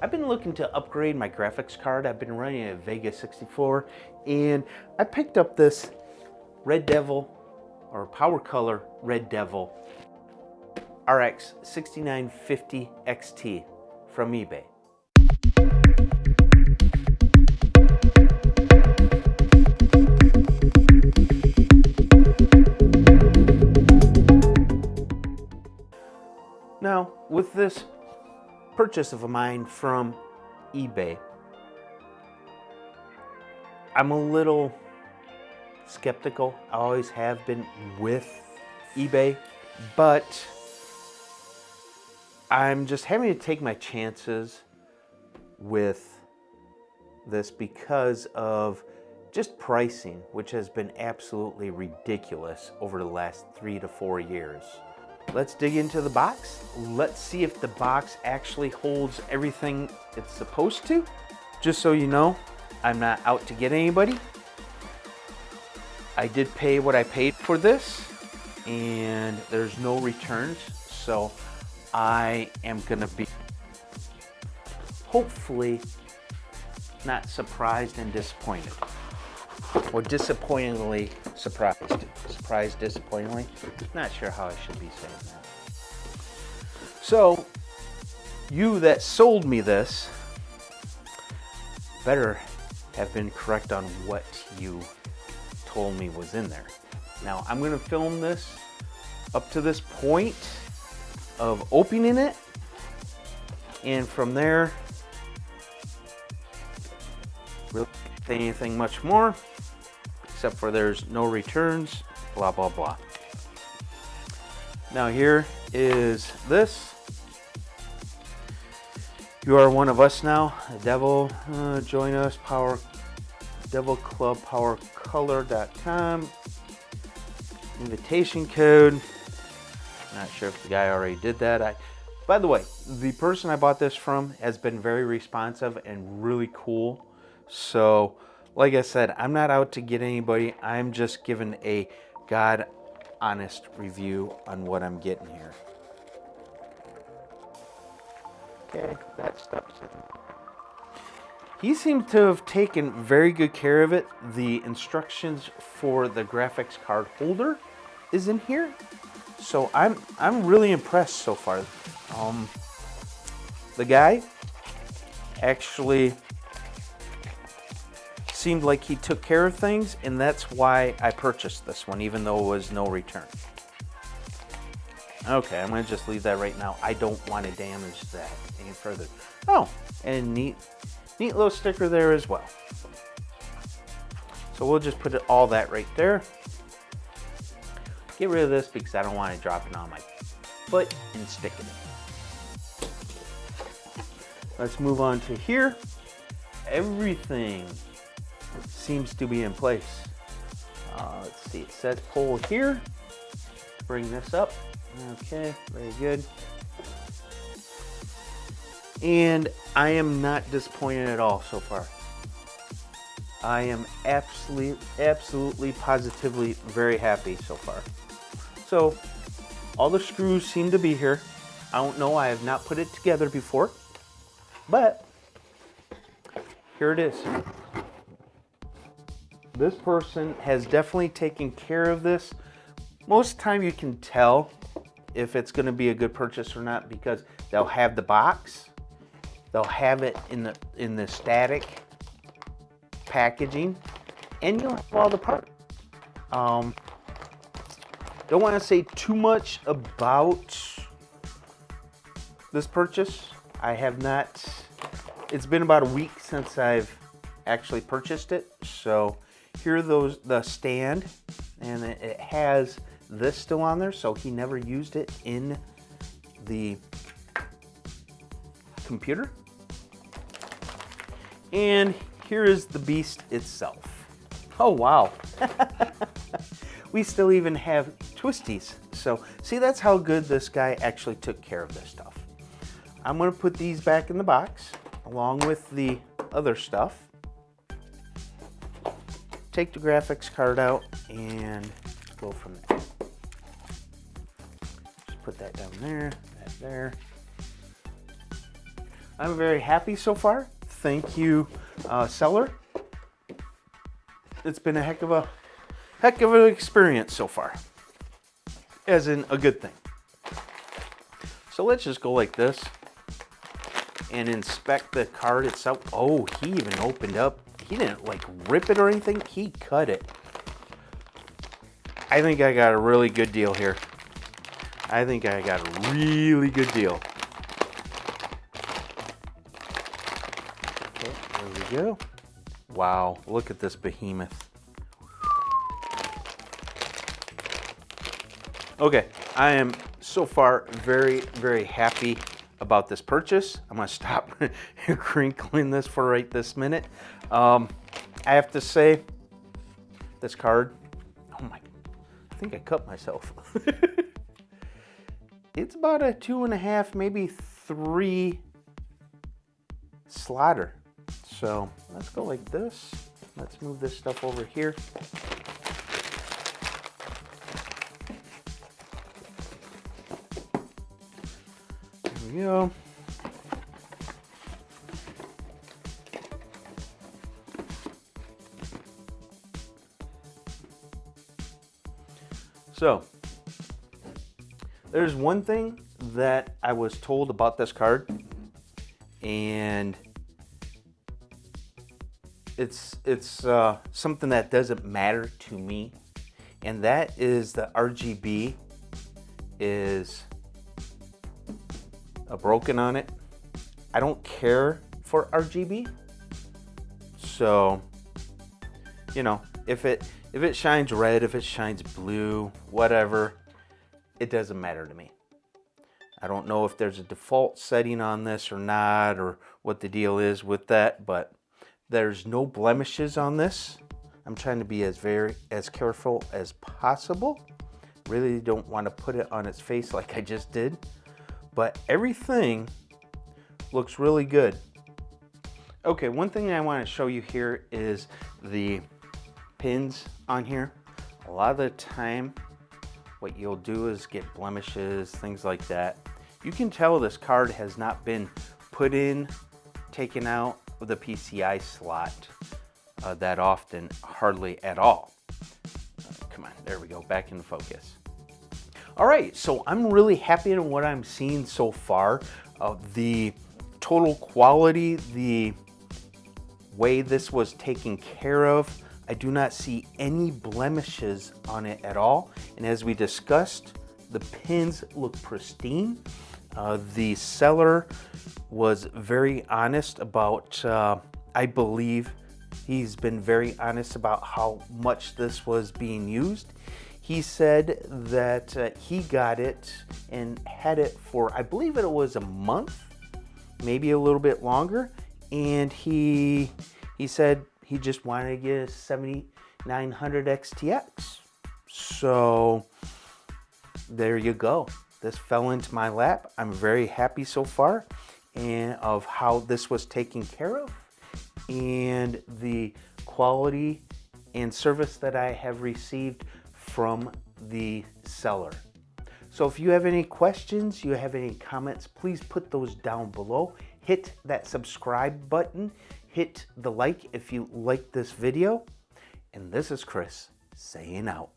I've been looking to upgrade my graphics card. I've been running a Vega 64 and I picked up this Red Devil or Powercolor Red Devil RX 6950 XT from eBay. Now, with this purchase of mine from eBay, I'm a little skeptical. I always have been with eBay, but I'm just having to take my chances with this because of just pricing, which has been absolutely ridiculous over the last 3 to 4 years. Let's dig into the box. Let's see if the box actually holds everything it's supposed to. Just so you know, I'm not out to get anybody. I did pay what I paid for this, and there's no returns, so I am gonna be hopefully not surprised and disappointed. Or disappointingly surprised. Surprised disappointingly? Not sure how I should be saying that. So, you that sold me this better have been correct on what you told me was in there. Now, I'm going to film this up to this point of opening it, and from there, really say anything much more, except for there's no returns, blah, blah, blah. Now here is this. You are one of us now. Devil, join us, Devil Club, Powercolor.com. Invitation code. Not sure if the guy already did that. By the way, the person I bought this from has been very responsive and really cool. So, like I said, I'm not out to get anybody. I'm just giving a God honest review on what I'm getting here. Okay, that stuff's in. He seemed to have taken very good care of it. The instructions for the graphics card holder is in here. So I'm really impressed so far. The guy actually seemed like he took care of things, and that's why I purchased this one, even though it was no return. Okay, I'm gonna just leave that right now. I don't want to damage that any further. Oh, and neat little sticker there as well. So we'll just put all that right there. Get rid of this because I don't want it dropping on my foot and sticking it. Let's move on to here. Everything seems to be in place. Let's see, it says pull here. Bring this up. Okay, very good. And I am not disappointed at all so far. I am absolutely, positively very happy so far. So, all the screws seem to be here. I don't know, I have not put it together before, but here it is. This person has definitely taken care of this. Most of the time you can tell if it's going to be a good purchase or not because they'll have the box, they'll have it in the static packaging, and you'll have all the parts. Don't want to say too much about this purchase. I have not. It's been about a week since I've actually purchased it, so here the stand, and it has this still on there, so he never used it in the computer. And here is the beast itself. Oh wow. We still even have twisties. So see, that's how good this guy actually took care of this stuff. I'm gonna put these back in the box along with the other stuff. Take the graphics card out and go from there. Just put that down there, that there. I'm very happy so far. Thank you, seller. It's been a heck of an experience so far, as in a good thing. So let's just go like this and inspect the card itself. Oh, he even opened up. He didn't like rip it or anything. He cut it. I think I got a really good deal here. I think I got a really good deal. Okay, there we go. Wow, look at this behemoth. Okay, I am so far very, very happy about this purchase. I'm gonna stop crinkling this for right this minute. I have to say, this card, oh my, I think I cut myself. It's about a 2.5, maybe 3 slaughter. So let's go like this. Let's move this stuff over here. There we go. So, there's one thing that I was told about this card, and it's something that doesn't matter to me, and that is the RGB is broken on it. I don't care for RGB, so you know, if it shines red, if it shines blue, whatever, it doesn't matter to me. I don't know if there's a default setting on this or not, or what the deal is with that, but there's no blemishes on this. I'm trying to be as careful as possible. Really don't want to put it on its face like I just did, but everything looks really good. Okay, one thing I want to show you here is the pins on here. A lot of the time, what you'll do is get blemishes, things like that. You can tell this card has not been put in, taken out of the PCI slot that often, hardly at all. Come on, there we go, back in focus. All right, so I'm really happy in what I'm seeing so far. The total quality, the way this was taken care of, I do not see any blemishes on it at all. And as we discussed, the pins look pristine. The seller was very honest about, I believe he's been very honest about how much this was being used. He said that he got it and had it for, I believe it was a month, maybe a little bit longer. And he said he just wanted to get a 7900 XTX. So there you go. This fell into my lap. I'm very happy so far and of how this was taken care of and the quality and service that I have received from the seller. So if you have any questions, you have any comments, please put those down below. Hit that subscribe button. Hit the like if you like this video. And this is Chris saying out.